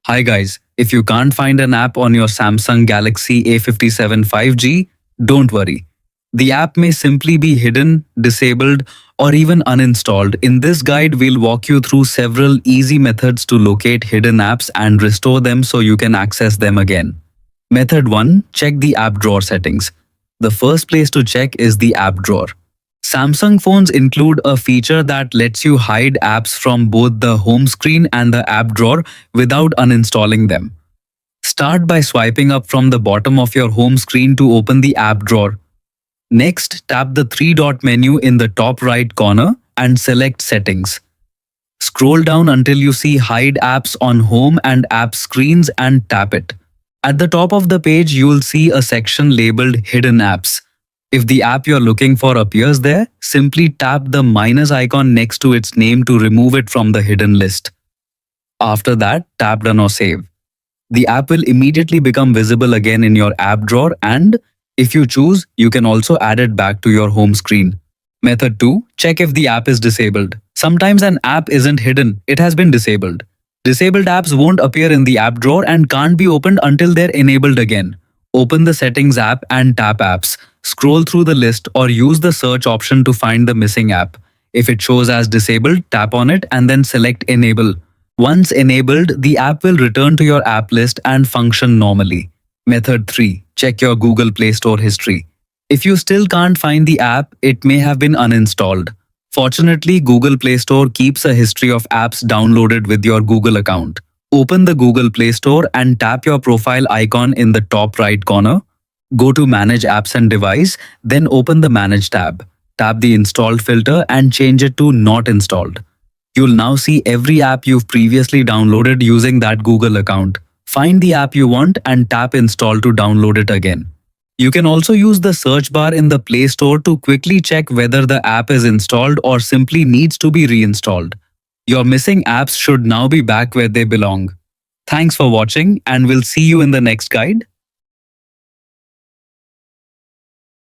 Hi guys, if you can't find an app on your Samsung Galaxy A57 5G, don't worry. The app may simply be hidden, disabled, or even uninstalled. In this guide, we'll walk you through several easy methods to locate hidden apps and restore them so you can access them again. Method 1. Check the app drawer settings. The first place to check is the app drawer. Samsung phones include a feature that lets you hide apps from both the home screen and the app drawer without uninstalling them. Start by swiping up from the bottom of your home screen to open the app drawer. Next, tap the three-dot menu in the top right corner and select Settings. Scroll down until you see Hide Apps on Home and App Screens and tap it. At the top of the page, you'll see a section labeled Hidden Apps. If the app you're looking for appears there, simply tap the minus icon next to its name to remove it from the hidden list. After that, tap Done or Save. The app will immediately become visible again in your app drawer, and if you choose, you can also add it back to your home screen. Method 2. Check if the app is disabled. Sometimes an app isn't hidden, it has been disabled. Disabled apps won't appear in the app drawer and can't be opened until they're enabled again. Open the Settings app and tap Apps. Scroll through the list or use the search option to find the missing app. If it shows as disabled, tap on it and then select Enable. Once enabled, the app will return to your app list and function normally. Method 3. Check your Google Play Store history. If you still can't find the app, it may have been uninstalled. Fortunately, Google Play Store keeps a history of apps downloaded with your Google account. Open the Google Play Store and tap your profile icon in the top right corner. Go to Manage Apps and Device, then open the Manage tab. Tap the Installed filter and change it to Not Installed. You'll now see every app you've previously downloaded using that Google account. Find the app you want and tap Install to download it again. You can also use the search bar in the Play Store to quickly check whether the app is installed or simply needs to be reinstalled. Your missing apps should now be back where they belong. Thanks for watching, and we'll see you in the next guide.